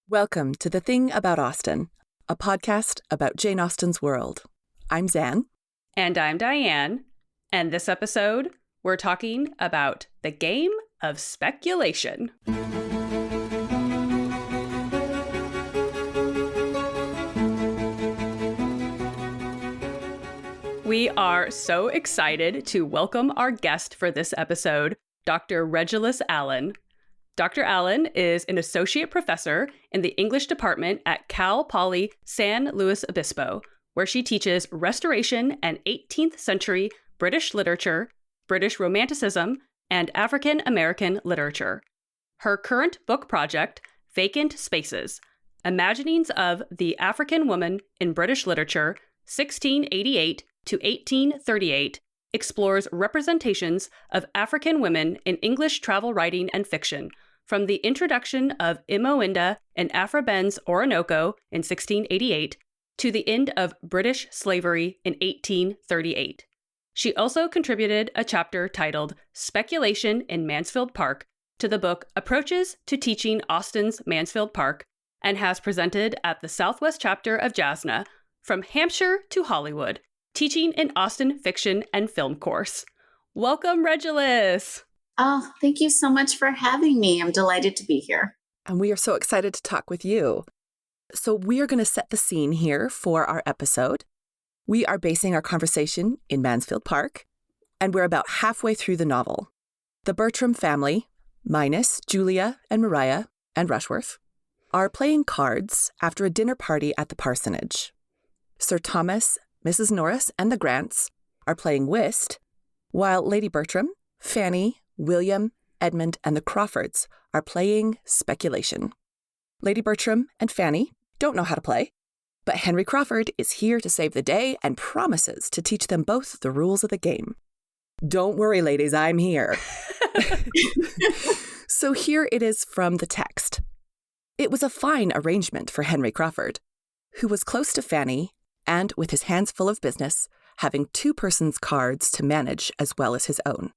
Welcome to The Thing About Austen, a podcast about Jane Austen's world. I'm Zan. And I'm Diane. And this episode, we're talking about the game of speculation. We are so excited to welcome our guest for this episode, Dr. Regulus Allen. Dr. Allen is an associate professor in the English department at Cal Poly San Luis Obispo, where she teaches Restoration and 18th century British literature, British Romanticism, and African American literature. Her current book project, Vacant Spaces, Imaginings of the African Woman in British Literature, 1688 to 1838, explores representations of African women in English travel writing and fiction, from the introduction of Imoinda and Afraben's Orinoco in 1688 to the end of British slavery in 1838. She also contributed a chapter titled Speculation in Mansfield Park to the book Approaches to Teaching Austen's Mansfield Park, and has presented at the Southwest chapter of JASNA, From Hampshire to Hollywood, Teaching an Austen Fiction and Film Course. Welcome, Regulus! Oh, thank you so much for having me. I'm delighted to be here. And we are so excited to talk with you. So we are going to set the scene here for our episode. We are basing our conversation in Mansfield Park, and we're about halfway through the novel. The Bertram family, minus Julia and Maria and Rushworth, are playing cards after a dinner party at the parsonage. Sir Thomas, Mrs. Norris, and the Grants are playing whist, while Lady Bertram, Fanny, William, Edmund, and the Crawfords are playing speculation. Lady Bertram and Fanny don't know how to play, but Henry Crawford is here to save the day and promises to teach them both the rules of the game. Don't worry, ladies, I'm here. So here it is from the text. It was a fine arrangement for Henry Crawford, who was close to Fanny and, with his hands full of business, having two persons' cards to manage as well as his own.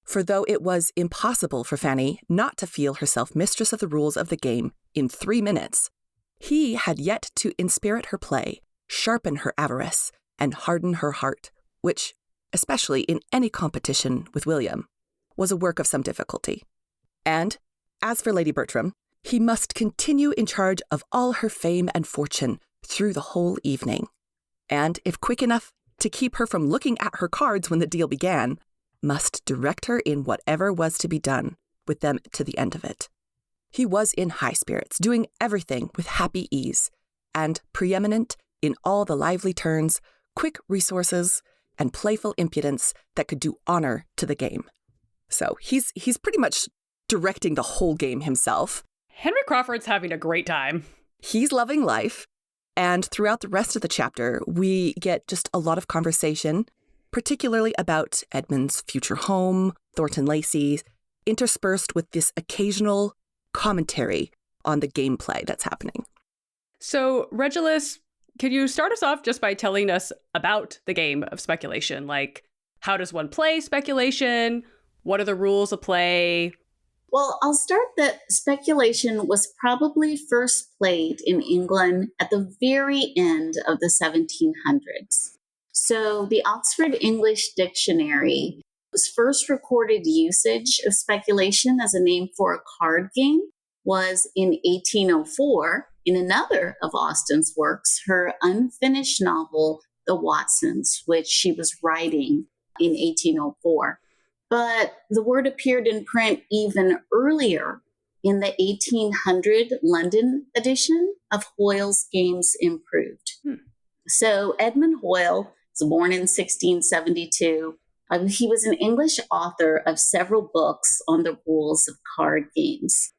For though it was impossible for Fanny not to feel herself mistress of the rules of the game in 3 minutes, he had yet to inspirit her play, sharpen her avarice, and harden her heart, which, especially in any competition with William, was a work of some difficulty. And, as for Lady Bertram, he must continue in charge of all her fame and fortune through the whole evening. And, if quick enough to keep her from looking at her cards when the deal began, must direct her in whatever was to be done with them to the end of it. He was in high spirits, doing everything with happy ease, and preeminent in all the lively turns, quick resources, and playful impudence that could do honor to the game. So he's pretty much directing the whole game himself. Henry Crawford's having a great time. He's loving life. And throughout the rest of the chapter, we get just a lot of conversation, particularly about Edmund's future home, Thornton Lacey, interspersed with this occasional commentary on the gameplay that's happening. So, Regulus, could you start us off just by telling us about the game of speculation? Like, how does one play speculation? What are the rules of play? Well, I'll start that speculation was probably first played in England at the very end of the 1700s. So the Oxford English Dictionary was first recorded usage of speculation as a name for a card game was in 1804 in another of Austen's works, her unfinished novel, The Watsons, which she was writing in 1804. But the word appeared in print even earlier in the 1800 London edition of Hoyle's Games Improved. So Edmund Hoyle was born in 1672. He was an English author of several books on the rules of card games.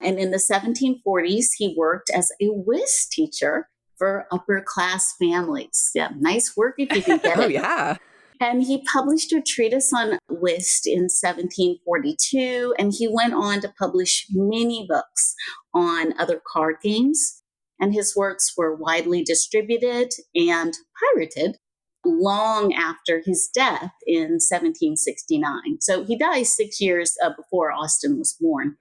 And in the 1740s, he worked as a whist teacher for upper-class families. Yeah, nice work if you can get it. Oh, yeah. And he published a treatise on whist in 1742, and he went on to publish many books on other card games. And his works were widely distributed and pirated long after his death in 1769. So he died 6 years before Austen was born.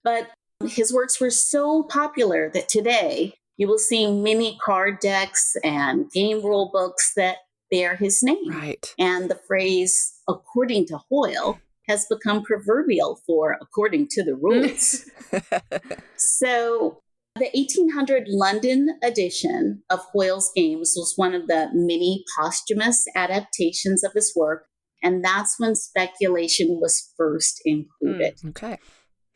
But His works were so popular that today you will see many card decks and game rule books that bear his name. Right. And the phrase, according to Hoyle, has become proverbial for according to the rules. So the 1800 London edition of Hoyle's games was one of the many posthumous adaptations of his work, and that's when speculation was first included. Okay.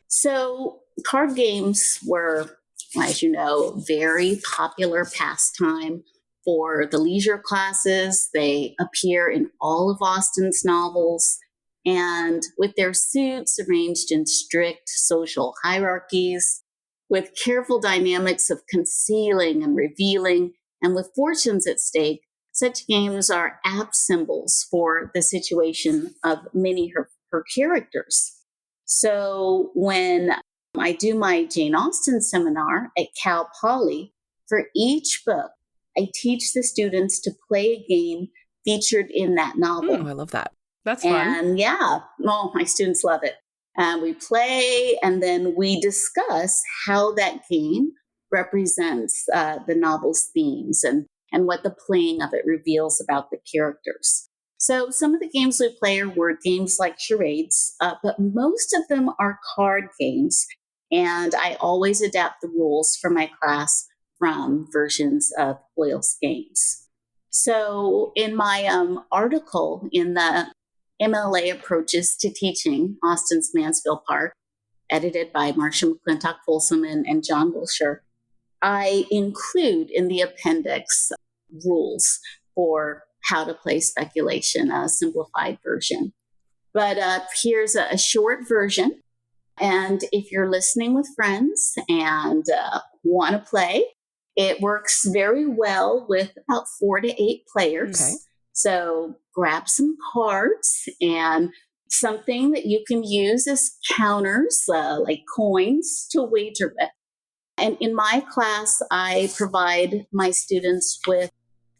So card games were, as you know, very popular pastime for the leisure classes. They appear in all of Austen's novels, and with their suits arranged in strict social hierarchies, with careful dynamics of concealing and revealing, and with fortunes at stake, such games are apt symbols for the situation of many of her characters. So when I do my Jane Austen seminar at Cal Poly, for each book, I teach the students to play a game featured in that novel. Oh, I love that. That's fun. And my students love it. We play, and then we discuss how that game represents the novel's themes and what the playing of it reveals about the characters. So some of the games we play are word games like charades, but most of them are card games. And I always adapt the rules for my class from versions of Hoyle's games. So in my article in the MLA Approaches to Teaching, Austen's Mansfield Park, edited by Marcia McClintock Folsom and John Wilshire, I include in the appendix rules for how to play speculation, a simplified version. But here's a short version. And if you're listening with friends and want to play, it works very well with about 4 to 8 players. Okay. So grab some cards and something that you can use as counters, like coins, to wager with. And in my class, I provide my students with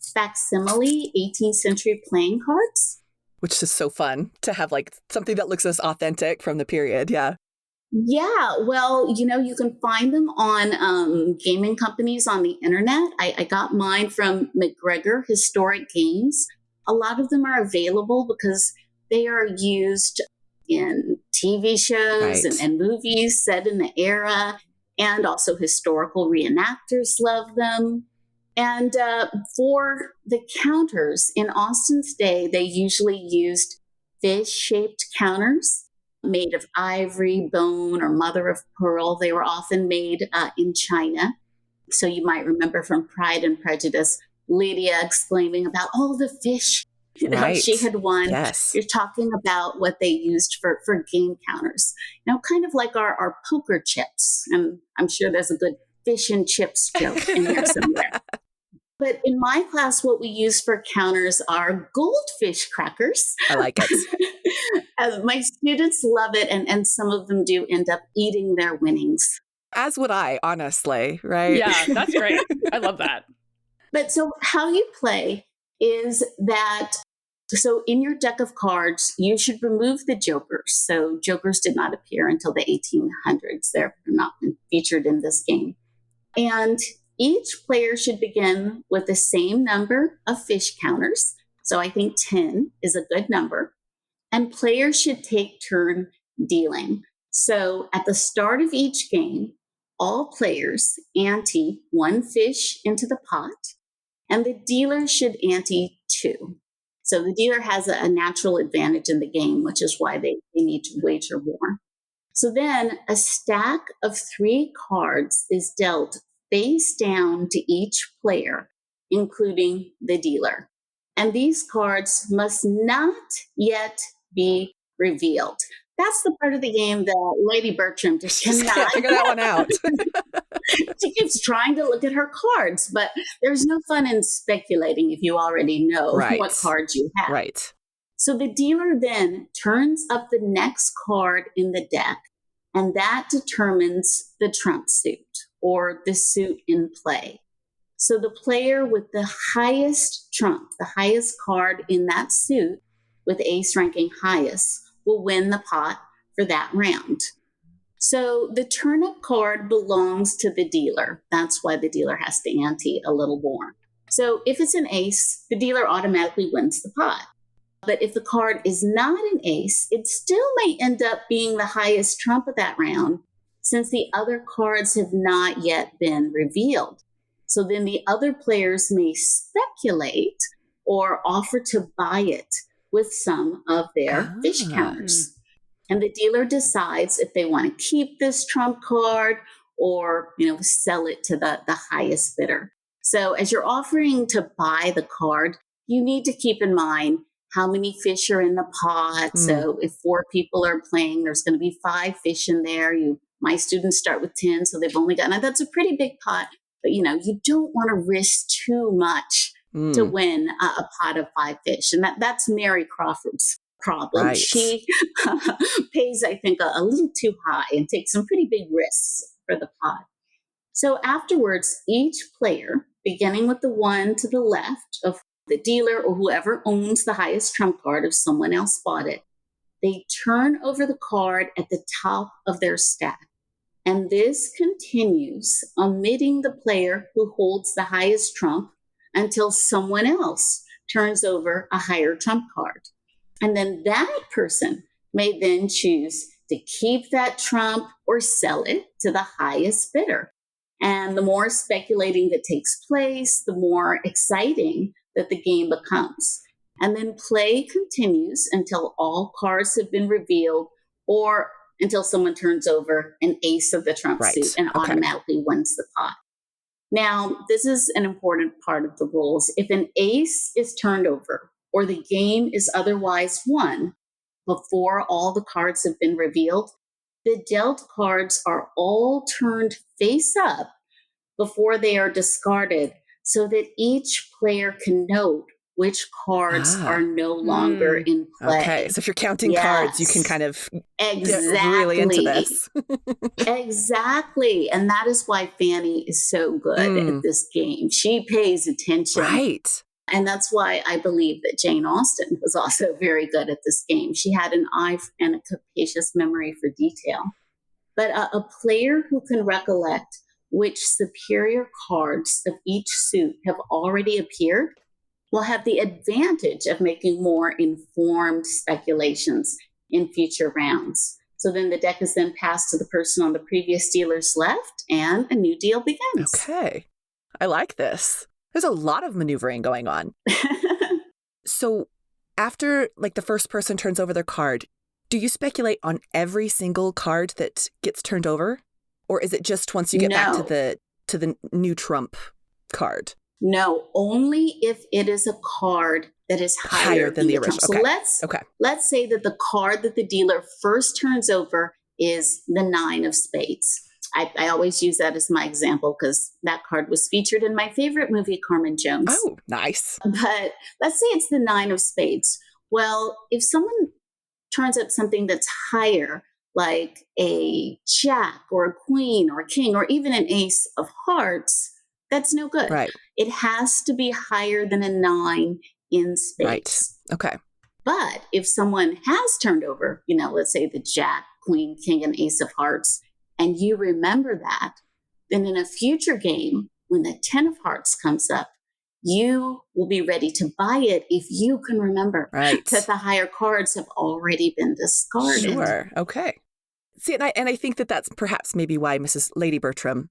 facsimile 18th century playing cards. Which is so fun to have like something that looks as authentic from the period. Yeah. Yeah, well, you can find them on gaming companies on the internet. I got mine from McGregor Historic Games. A lot of them are available because they are used in TV shows Right. and movies set in the era, and also historical reenactors love them. And for the counters, in Austen's day, they usually used fish-shaped counters made of ivory, bone, or mother of pearl. They were often made in China. So you might remember from Pride and Prejudice, Lydia exclaiming about all the fish Right. she had won. Yes. You're talking about what they used for game counters. Kind of like our poker chips. And I'm sure there's a good fish and chips joke in there somewhere. But in my class, what we use for counters are goldfish crackers. I like it. My students love it, and some of them do end up eating their winnings. As would I, honestly, right? Yeah, that's great. I love that. But so how you play is that, so in your deck of cards, you should remove the jokers. So jokers did not appear until the 1800s. They're not featured in this game. And each player should begin with the same number of fish counters. So I think 10 is a good number. And players should take turn dealing. So at the start of each game, all players ante 1 fish into the pot, and the dealer should ante 2. So the dealer has a natural advantage in the game, which is why they need to wager more. So then a stack of 3 cards is dealt face down to each player, including the dealer. And these cards must not yet be revealed. That's the part of the game that Lady Bertram just cannot figure that one out. She keeps trying to look at her cards, but there's no fun in speculating if you already know Right. what cards you have. Right. So the dealer then turns up the next card in the deck, and that determines the trump suit or the suit in play. So the player with the highest trump, the highest card in that suit, with ace ranking highest, will win the pot for that round. So the turnip card belongs to the dealer. That's why the dealer has to ante a little more. So if it's an ace, the dealer automatically wins the pot. But if the card is not an ace, it still may end up being the highest trump of that round, since the other cards have not yet been revealed. So then the other players may speculate or offer to buy it with some of their fish counters. And the dealer decides if they want to keep this trump card or, sell it to the highest bidder. So as you're offering to buy the card, you need to keep in mind how many fish are in the pot. So if 4 people are playing, there's going to be 5 fish in there. My students start with 10, so they've only got, now that's a pretty big pot, but you don't want to risk too much to win a pot of 5 fish. And that's Mary Crawford's problem. Right. She pays, I think, a little too high and takes some pretty big risks for the pot. So afterwards, each player, beginning with the one to the left of the dealer or whoever owns the highest trump card if someone else bought it, they turn over the card at the top of their stack. And this continues, omitting the player who holds the highest trump until someone else turns over a higher trump card. And then that person may then choose to keep that trump or sell it to the highest bidder. And the more speculating that takes place, the more exciting that the game becomes. And then play continues until all cards have been revealed or until someone turns over an ace of the trump suit and automatically wins the pot. Now, this is an important part of the rules. If an ace is turned over or the game is otherwise won before all the cards have been revealed, the dealt cards are all turned face up before they are discarded so that each player can note which cards are no longer in play. Okay, so if you're counting cards, you can kind of get really into this. Exactly. And that is why Fanny is so good at this game. She pays attention. Right. And that's why I believe that Jane Austen was also very good at this game. She had an eye and a capacious memory for detail. But a player who can recollect which superior cards of each suit have already appeared will have the advantage of making more informed speculations in future rounds. So then the deck is then passed to the person on the previous dealer's left, and a new deal begins. Okay. I like this. There's a lot of maneuvering going on. So after the first person turns over their card, do you speculate on every single card that gets turned over? Or is it just once you get back to the new trump card? No, only if it is a card that is higher than the original. Okay. So let's say that the card that the dealer first turns over is the 9 of spades. I always use that as my example because that card was featured in my favorite movie, Carmen Jones. Oh, nice. But let's say it's the 9 of spades. Well, if someone turns up something that's higher, like a jack or a queen or a king or even an ace of hearts, that's no good. Right. It has to be higher than a 9 in spades. Right. Okay. But if someone has turned over, let's say the jack, queen, king, and ace of hearts, and you remember that, then in a future game, when the 10 of hearts comes up, you will be ready to buy it if you can remember that the higher cards have already been discarded. Sure. Okay. See, and I think that's perhaps maybe why Mrs. Lady Bertram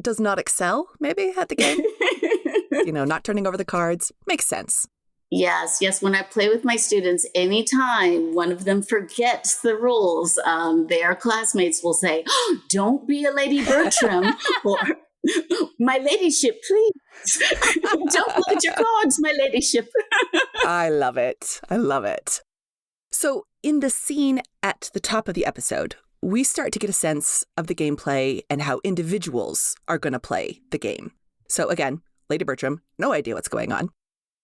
does not excel, maybe, at the game. Not turning over the cards. Makes sense. Yes. When I play with my students, anytime one of them forgets the rules, their classmates will say, oh, don't be a Lady Bertram, or my ladyship, please. Don't look at your cards, my ladyship. I love it. I love it. So in the scene at the top of the episode, we start to get a sense of the gameplay and how individuals are going to play the game. So again, Lady Bertram, no idea what's going on.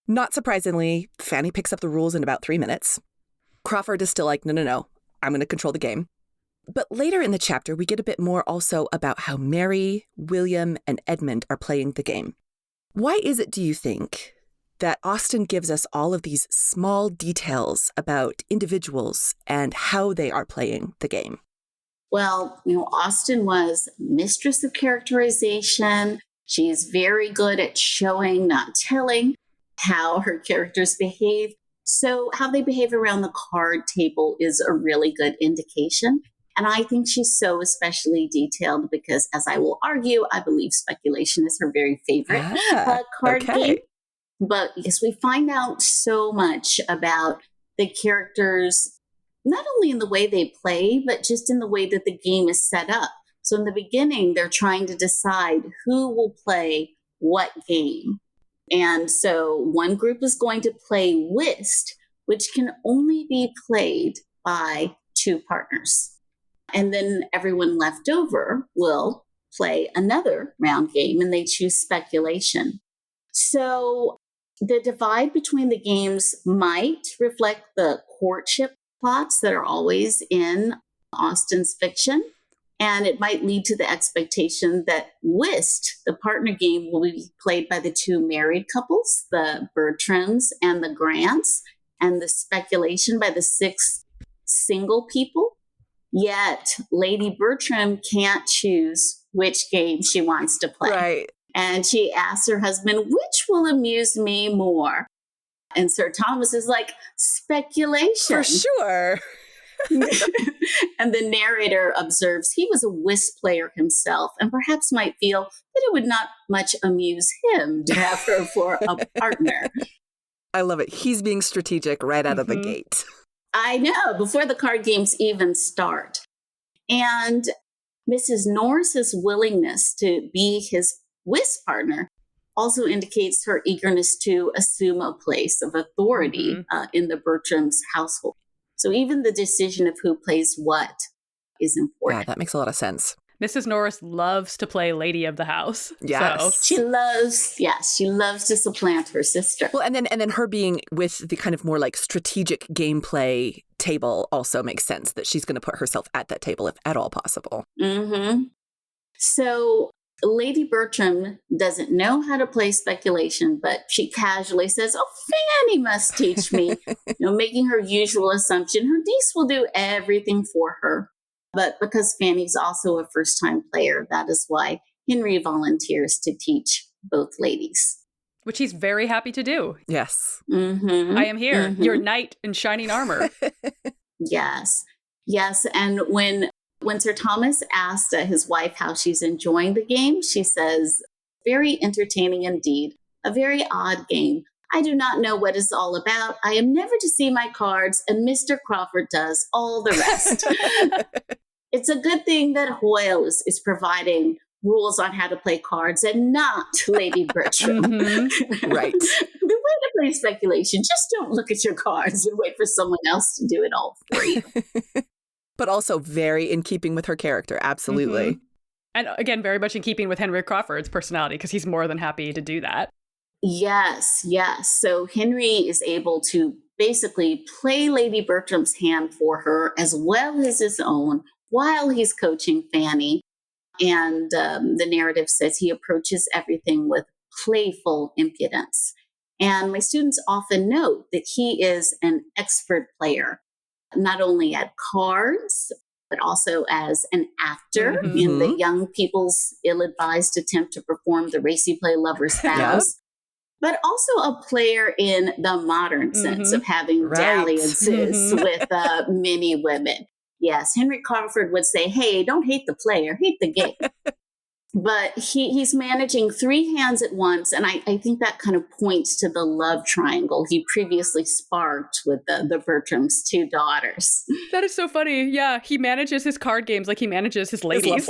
Not surprisingly, Fanny picks up the rules in about 3 minutes. Crawford is still like, no, I'm going to control the game. But later in the chapter, we get a bit more also about how Mary, William, and Edmund are playing the game. Why is it, do you think, that Austen gives us all of these small details about individuals and how they are playing the game? Well, Austen was mistress of characterization. She's very good at showing, not telling, how her characters behave. So, how they behave around the card table is a really good indication. And I think she's so especially detailed because, as I will argue, I believe speculation is her very favorite card game. But yes, we find out so much about the characters, not only in the way they play, but just in the way that the game is set up. So in the beginning, they're trying to decide who will play what game. And so one group is going to play whist, which can only be played by two partners. And then everyone left over will play another round game, and they choose speculation. So the divide between the games might reflect the courtship plots that are always in Austen's fiction. And it might lead to the expectation that whist, the partner game, will be played by the two married couples, the Bertrams and the Grants, and the speculation by the six single people. Yet Lady Bertram can't choose which game she wants to play. Right. And she asks her husband, which will amuse me more? And Sir Thomas is like, speculation. For sure. And the narrator observes he was a whist player himself and perhaps might feel that it would not much amuse him to have her for a partner. I love it. He's being strategic right out of the gate. I know, before the card games even start. And Mrs. Norris's willingness to be his whist partner also indicates her eagerness to assume a place of authority in the Bertram's household. So even the decision of who plays what is important. Yeah, that makes a lot of sense. Mrs. Norris loves to play lady of the house. Yes. So. She loves to supplant her sister. Well, and then her being with the kind of more like strategic gameplay table also makes sense that she's going to put herself at that table if at all possible. Mm-hmm. So Lady Bertram doesn't know how to play speculation, but she casually says, "Oh, Fanny must teach me," making her usual assumption her niece will do everything for her. But because Fanny's also a first-time player, that is why Henry volunteers to teach both ladies. Which he's very happy to do. Yes. Mm-hmm. I am here, your knight in shining armor. Yes. And when Sir Thomas asked his wife how she's enjoying the game, she says, "Very entertaining indeed. A very odd game. I do not know what it's all about. I am never to see my cards, and Mr. Crawford does all the rest." It's a good thing that Hoyle is providing rules on how to play cards and not Lady Bertram. Right. The way to play speculation, just don't look at your cards and wait for someone else to do it all for you. But also very in keeping with her character. Absolutely. And again, very much in keeping with Henry Crawford's personality, because he's more than happy to do that. Yes. So Henry is able to basically play Lady Bertram's hand for her as well as his own while he's coaching Fanny. And the narrative says he approaches everything with playful impudence. And my students often note that he is an expert player, not only at cards, but also as an actor in the young people's ill-advised attempt to perform the racy play Lover's Vows, but also a player in the modern sense of having dalliances with many women. Yes, Henry Crawford would say, "Hey, don't hate the player, hate the game." But he's managing three hands at once, and I think that kind of points to the love triangle he previously sparked with the Bertram's two daughters. That is so funny. Yeah, he manages his card games like he manages his ladies.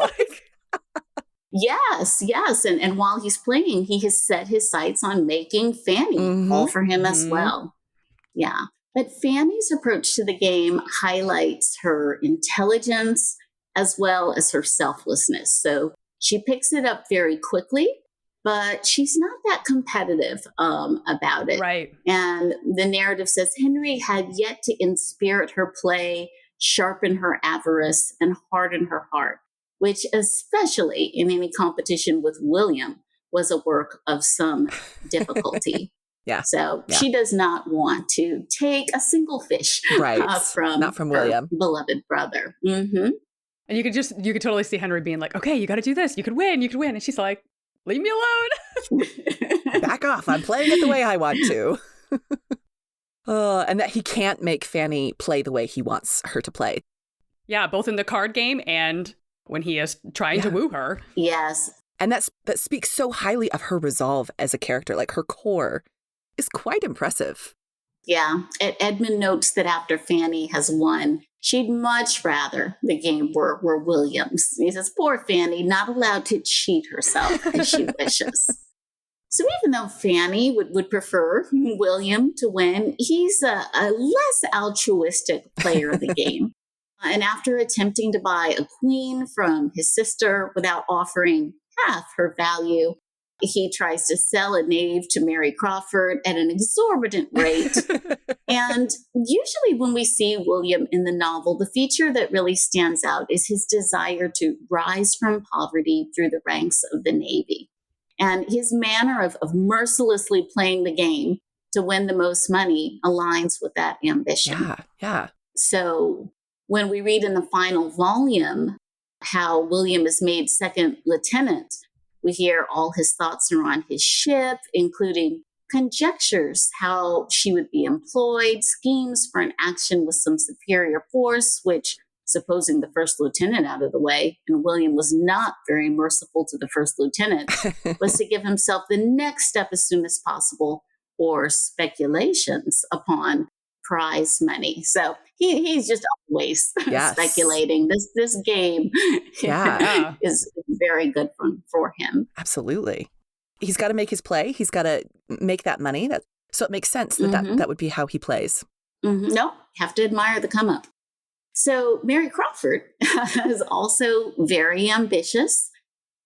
Yes. And while he's playing, he has set his sights on making Fanny all for him as well. Yeah. But Fanny's approach to the game highlights her intelligence as well as her selflessness. So she picks it up very quickly, but she's not that competitive about it. Right. And the narrative says Henry had yet to inspirit her play, sharpen her avarice, and harden her heart, which especially in any competition with William was a work of some difficulty. She does not want to take a single fish not from her William. beloved brother. And you could totally see Henry being like, okay, you got to do this. You could win. And she's like, leave me alone. Back off. I'm playing it the way I want to. And that he can't make Fanny play the way he wants her to play. Yeah, both in the card game and when he is trying to woo her. Yes. And that speaks so highly of her resolve as a character. Like, her core is quite impressive. Yeah. Edmund notes that after Fanny has won, she'd much rather the game were William's. He says, poor Fanny, not allowed to cheat herself as she wishes. So even though Fanny would prefer William to win, he's a less altruistic player of the game. And after attempting to buy a queen from his sister without offering half her value, he tries to sell a knave to Mary Crawford at an exorbitant rate. And usually when we see William in the novel, the feature that really stands out is his desire to rise from poverty through the ranks of the Navy. And his manner of mercilessly playing the game to win the most money aligns with that ambition. Yeah. So when we read in the final volume how William is made second lieutenant, we hear all his thoughts are on his ship, including conjectures how she would be employed, schemes for an action with some superior force, which, supposing the first lieutenant out of the way, and William was not very merciful to the first lieutenant, was to give himself the next step as soon as possible, or speculations upon prize money. So he's just always speculating. This game is very good for him. Absolutely. He's got to make his play. He's got to make that money. So it makes sense that would be how he plays. Mm-hmm. No, have to admire the come up. So Mary Crawford is also very ambitious.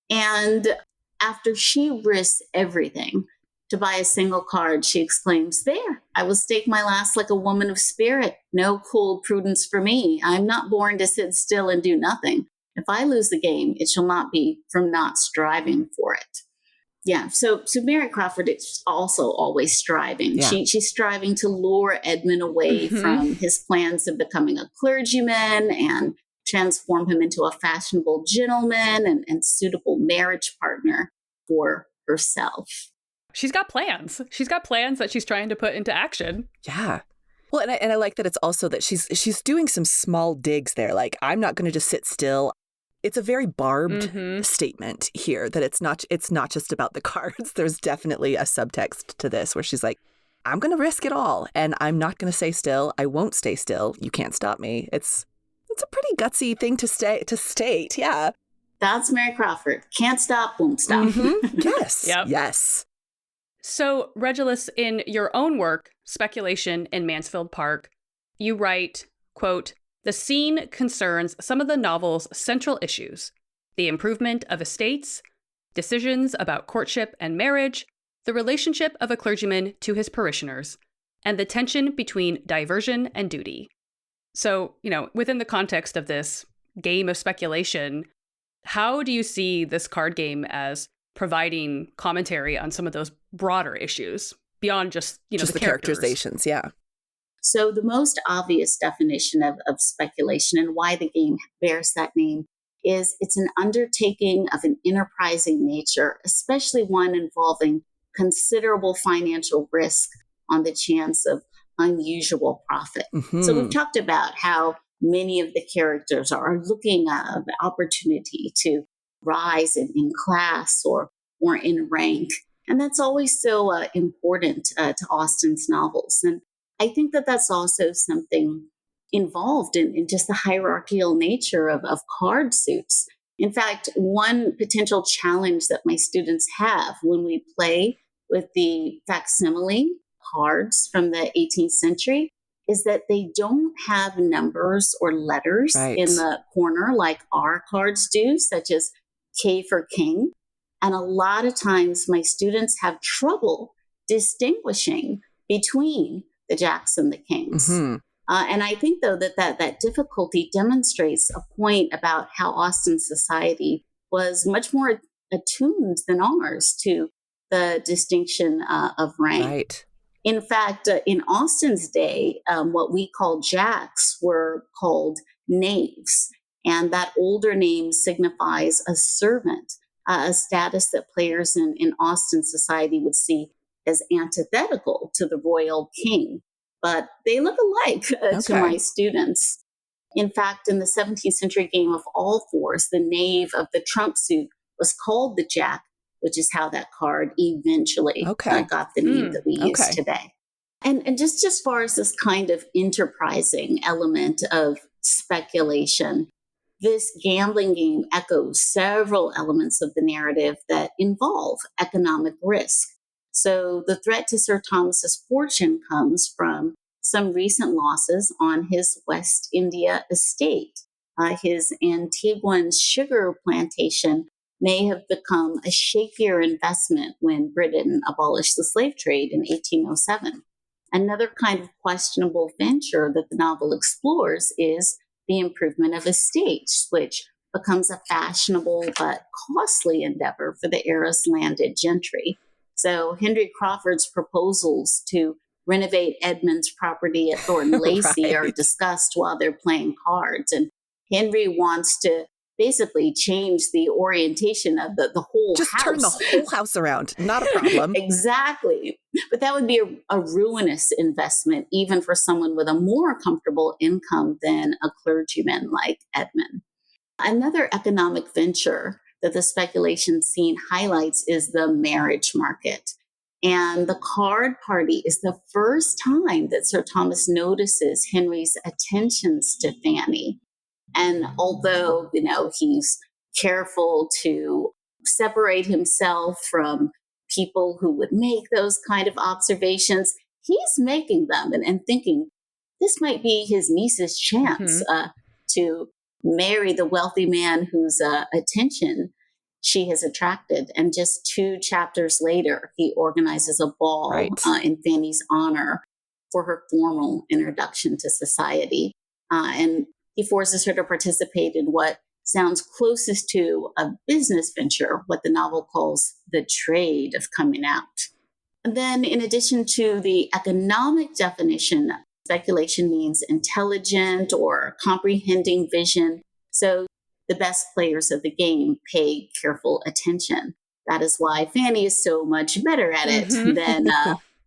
And after she risks everything to buy a single card, she exclaims, "There, I will stake my last like a woman of spirit. No cool prudence for me. I'm not born to sit still and do nothing. If I lose the game, it shall not be from not striving for it." Yeah, so Mary Crawford is also always striving. Yeah. She's striving to lure Edmund away from his plans of becoming a clergyman and transform him into a fashionable gentleman and suitable marriage partner for herself. She's got plans. She's got plans that she's trying to put into action. Yeah. Well, and I like that it's also that she's doing some small digs there. Like, I'm not going to just sit still. It's a very barbed statement here that it's not just about the cards. There's definitely a subtext to this where she's like, I'm going to risk it all and I'm not going to stay still. I won't stay still. You can't stop me. It's a pretty gutsy thing to state. Yeah. That's Mary Crawford. Can't stop, won't stop. Yes. Yep. Yes. So, Regulus, in your own work, Speculation in Mansfield Park, you write, quote, "The scene concerns some of the novel's central issues: the improvement of estates, decisions about courtship and marriage, the relationship of a clergyman to his parishioners, and the tension between diversion and duty." So, within the context of this game of speculation, how do you see this card game as providing commentary on some of those broader issues beyond just the characterizations? Yeah. So the most obvious definition of speculation and why the game bears that name is it's an undertaking of an enterprising nature, especially one involving considerable financial risk on the chance of unusual profit. So we've talked about how many of the characters are looking at the opportunity to rise in class or in rank. And that's always so important to Austen's novels. And I think that that's also something involved in just the hierarchical nature of card suits. In fact, one potential challenge that my students have when we play with the facsimile cards from the 18th century is that they don't have numbers or letters in the corner like our cards do, such as K for king. And a lot of times my students have trouble distinguishing between the jacks and the kings. And I think, though, that difficulty demonstrates a point about how Austen's society was much more attuned than ours to the distinction of rank. Right. In fact, in Austen's day, what we call jacks were called knaves. And that older name signifies a servant, a status that players in Austen society would see as antithetical to the royal king. But they look alike to Okay. my students. In fact, in the 17th century game of All Fours, the knave of the trump suit was called the jack, which is how that card eventually got the name that we use today. And just as far as this kind of enterprising element of speculation, this gambling game echoes several elements of the narrative that involve economic risk. So the threat to Sir Thomas's fortune comes from some recent losses on his West India estate. His Antiguan sugar plantation may have become a shakier investment when Britain abolished the slave trade in 1807. Another kind of questionable venture that the novel explores is the improvement of estates, which becomes a fashionable but costly endeavor for the era's landed gentry. So Henry Crawford's proposals to renovate Edmund's property at Thornton Lacey are discussed while they're playing cards. And Henry wants to basically change the orientation of the whole Just house. turn the whole house around. Not a problem. Exactly. But that would be a ruinous investment, even for someone with a more comfortable income than a clergyman like Edmund. Another economic venture that the speculation scene highlights is the marriage market. And the card party is the first time that Sir Thomas notices Henry's attentions to Fanny. And although, he's careful to separate himself from people who would make those kind of observations, he's making them and thinking this might be his niece's chance to marry the wealthy man whose attention she has attracted. And just 2 chapters later, he organizes a ball in Fanny's honor for her formal introduction to society. And he forces her to participate in what sounds closest to a business venture, what the novel calls the trade of coming out. And then, in addition to the economic definition, speculation means intelligent or comprehending vision. So the best players of the game pay careful attention. That is why Fanny is so much better at it than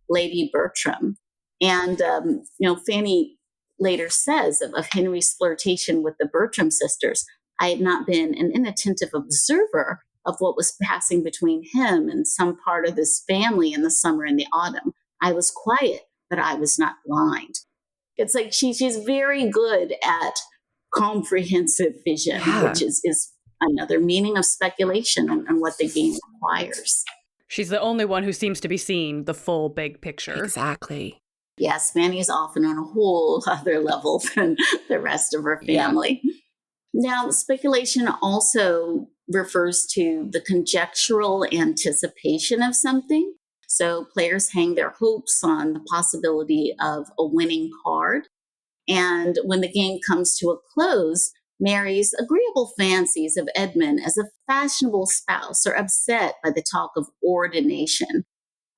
Lady Bertram. And, Fanny later says of Henry's flirtation with the Bertram sisters, I had not been an inattentive observer of what was passing between him and some part of this family in the summer and the autumn. I was quiet, but I was not blind. It's like she's very good at comprehensive vision, which is another meaning of speculation and what the game requires. She's the only one who seems to be seeing the full big picture. Exactly. Yes, Fanny is often on a whole other level than the rest of her family. Yeah. Now, speculation also refers to the conjectural anticipation of something. So players hang their hopes on the possibility of a winning card. And when the game comes to a close, Mary's agreeable fancies of Edmund as a fashionable spouse are upset by the talk of ordination.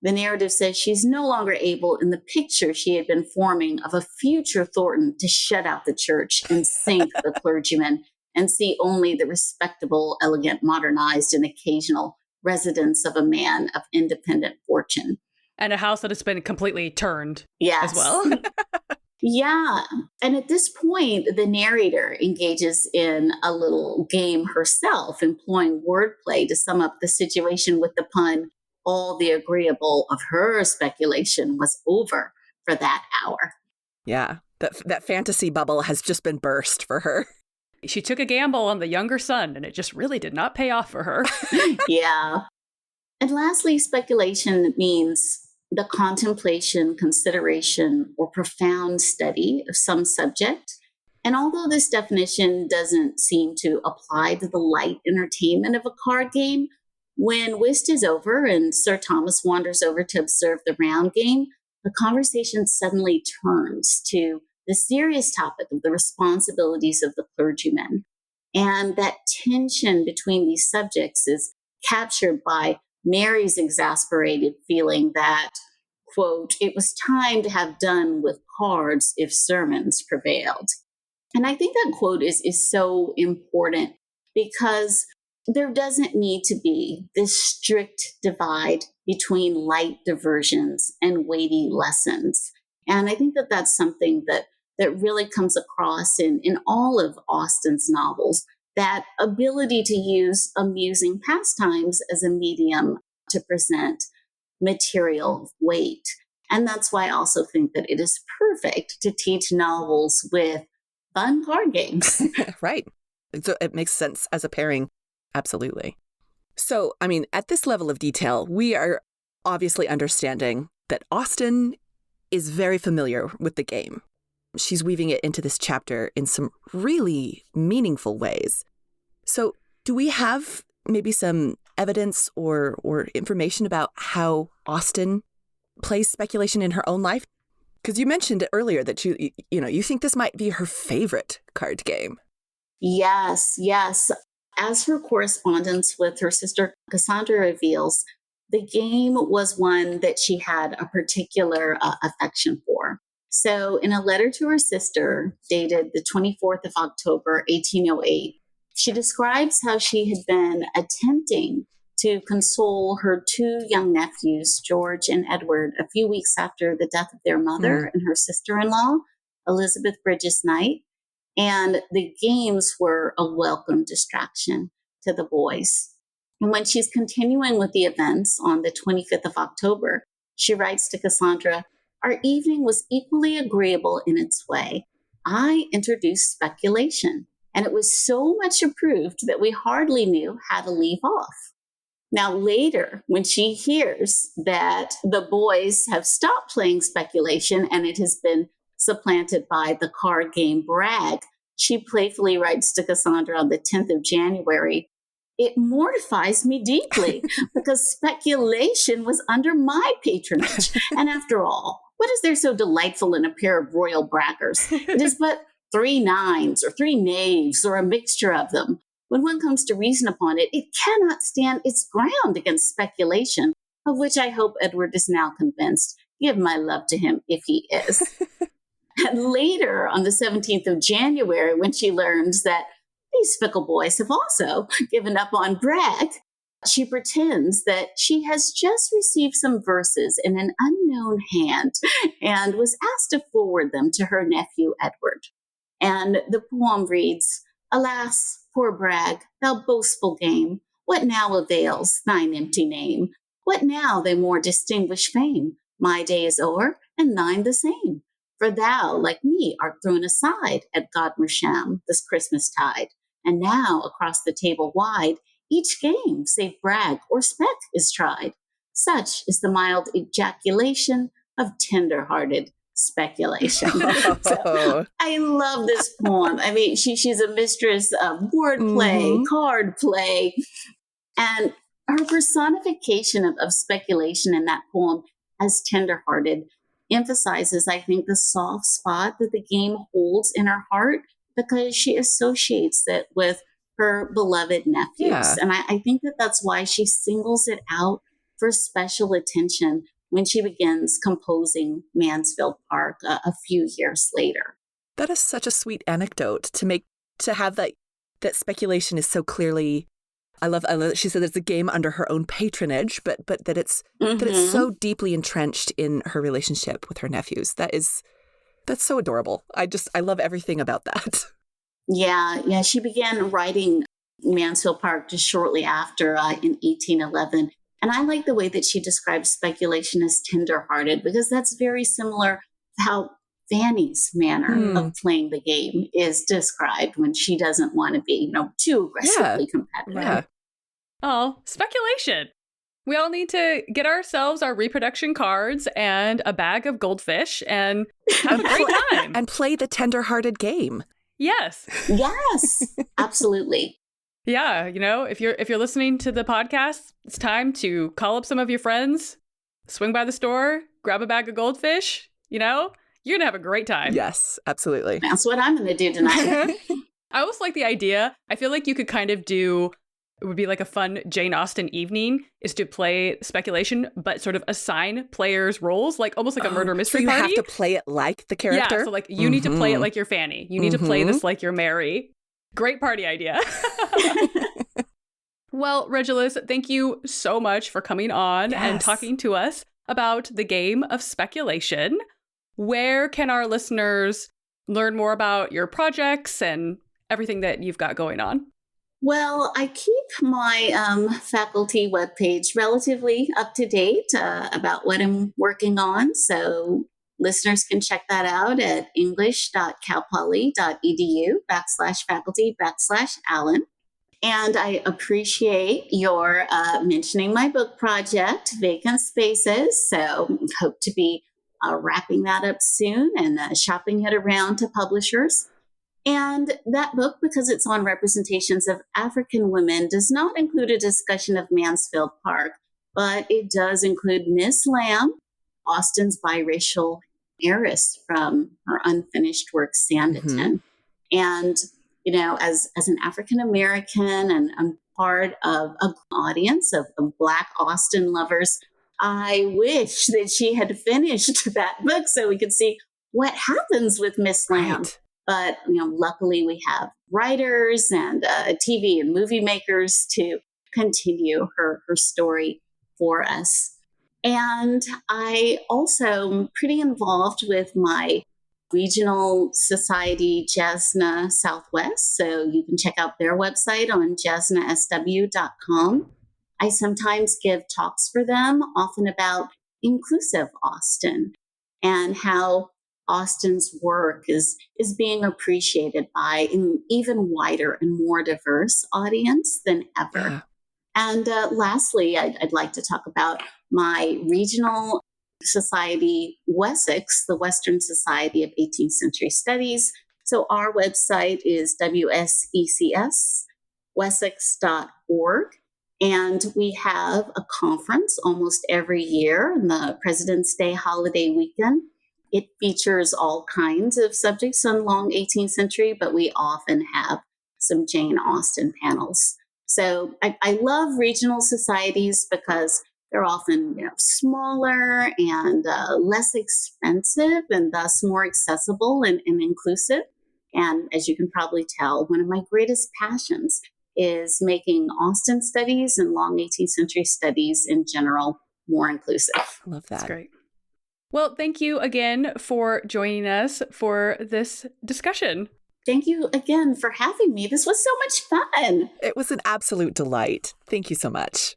The narrative says she's no longer able, in the picture she had been forming of a future Thornton, to shut out the church and sink the clergyman and see only the respectable, elegant, modernized, and occasional residence of a man of independent fortune. And a house that has been completely turned as well. Yeah. And at this point, the narrator engages in a little game herself, employing wordplay to sum up the situation with the pun, all the agreeable of her speculation was over for that hour. Yeah, that fantasy bubble has just been burst for her. She took a gamble on the younger son, and it just really did not pay off for her. Yeah. And lastly, speculation means the contemplation, consideration, or profound study of some subject. And although this definition doesn't seem to apply to the light entertainment of a card game, when whist is over and Sir Thomas wanders over to observe the round game, the conversation suddenly turns to the serious topic of the responsibilities of the clergyman. And that tension between these subjects is captured by Mary's exasperated feeling that, quote, it was time to have done with cards if sermons prevailed. And I think that quote is so important because there doesn't need to be this strict divide between light diversions and weighty lessons. And I think that that's something that really comes across in all of Austen's novels, that ability to use amusing pastimes as a medium to present material weight. And that's why I also think that it is perfect to teach novels with fun card games. Right. So it makes sense as a pairing. Absolutely. So, I mean, at this level of detail, we are obviously understanding that Austen is very familiar with the game. She's weaving it into this chapter in some really meaningful ways. So, do we have maybe some evidence or information about how Austen plays speculation in her own life? Because you mentioned earlier that you think this might be her favorite card game. Yes. As her correspondence with her sister Cassandra reveals, the game was one that she had a particular affection for. So, in a letter to her sister, dated the 24th of October, 1808, she describes how she had been attempting to console her two young nephews, George and Edward, a few weeks after the death of their mother and her sister-in-law, Elizabeth Bridges Knight. And the games were a welcome distraction to the boys. And when she's continuing with the events on the 25th of October, she writes to Cassandra, "Our evening was equally agreeable in its way. I introduced speculation, and it was so much approved that we hardly knew how to leave off." Now, later, when she hears that the boys have stopped playing speculation and it has been supplanted by the card game Brag, she playfully writes to Cassandra on the 10th of January, "It mortifies me deeply because speculation was under my patronage. And after all, what is there so delightful in a pair of royal braggers? It is but 3 nines or 3 knaves or a mixture of them. When one comes to reason upon it, it cannot stand its ground against speculation, of which I hope Edward is now convinced. Give my love to him if he is." And later, on the 17th of January, when she learns that these fickle boys have also given up on Bragg, she pretends that she has just received some verses in an unknown hand and was asked to forward them to her nephew, Edward. And the poem reads, "Alas, poor Bragg, thou boastful game, what now avails thine empty name? What now thy more distinguished fame? My day is o'er, and thine the same. For thou, like me, art thrown aside at Godmersham this Christmas tide. And now, across the table wide, each game, save Bragg or Spec, is tried. Such is the mild ejaculation of tender-hearted speculation." So, I love this poem. I mean, she's a mistress of wordplay, card play, and her personification of speculation in that poem as tender-hearted emphasizes, I think, the soft spot that the game holds in her heart because she associates it with her beloved nephews. Yeah. And I think that that's why she singles it out for special attention when she begins composing Mansfield Park a few years later. That is such a sweet anecdote to have that speculation is so clearly. I love that she said it's a game under her own patronage, but that it's so deeply entrenched in her relationship with her nephews. That's so adorable. I love everything about that. Yeah. She began writing Mansfield Park just shortly after in 1811. And I like the way that she describes speculation as tender-hearted because that's very similar to how Fanny's manner of playing the game is described when she doesn't want to be, too aggressively competitive. Yeah. Oh, speculation. We all need to get ourselves our reproduction cards and a bag of goldfish and have a great time. And play the tender-hearted game. Yes. Yes, absolutely. Yeah, if you're listening to the podcast, it's time to call up some of your friends, swing by the store, grab a bag of goldfish, you're going to have a great time. Yes, absolutely. That's what I'm going to do tonight. I always like the idea. I feel like you could kind of do it would be like a fun Jane Austen evening is to play speculation, but sort of assign players roles, like almost like a murder mystery so you party. have to play it like the character? Yeah, so like you need to play it like you're Fanny. You need to play this like you're Mary. Great party idea. Well, Regulus, thank you so much for coming on and talking to us about the game of speculation. Where can our listeners learn more about your projects and everything that you've got going on? Well, I keep my faculty webpage relatively up to date about what I'm working on. So listeners can check that out at english.calpoly.edu/faculty/Allen. And I appreciate your mentioning my book project, Vacant Spaces. So hope to be wrapping that up soon and shopping it around to publishers. And that book, because it's on representations of African women, does not include a discussion of Mansfield Park, but it does include Miss Lamb, Austen's biracial heiress from her unfinished work, Sanditon. And as an African American and I'm part of an audience of Black Austen lovers, I wish that she had finished that book so we could see what happens with Miss Lamb. Right. But luckily we have writers and TV and movie makers to continue her story for us. And I also am pretty involved with my regional society, Jasna Southwest. So you can check out their website on jasnasw.com. I sometimes give talks for them, often about inclusive Austen and how Austen's work is being appreciated by an even wider and more diverse audience than ever. Yeah. And lastly, I'd like to talk about my regional society, Wessex, the Western Society of 18th Century Studies. So our website is wsecswessex.org. And we have a conference almost every year on the President's Day holiday weekend. It features all kinds of subjects on long 18th century, but we often have some Jane Austen panels. So I love regional societies because they're often smaller and less expensive and thus more accessible and inclusive. And as you can probably tell, one of my greatest passions is making Austen studies and long 18th century studies in general more inclusive. Love that. That's great. Well, thank you again for joining us for this discussion. Thank you again for having me. This was so much fun. It was an absolute delight. Thank you so much.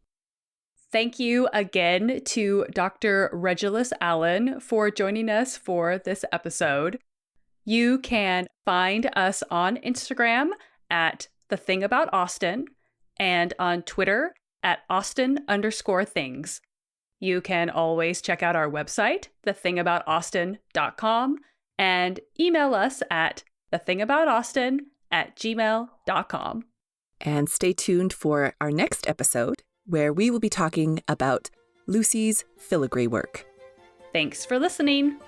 Thank you again to Dr. Regulus Allen for joining us for this episode. You can find us on Instagram at The Thing About Austen and on Twitter at Austen_things. You can always check out our website, thethingaboutausten.com, and email us at thethingaboutausten@gmail.com. And stay tuned for our next episode, where we will be talking about Lucy's filigree work. Thanks for listening.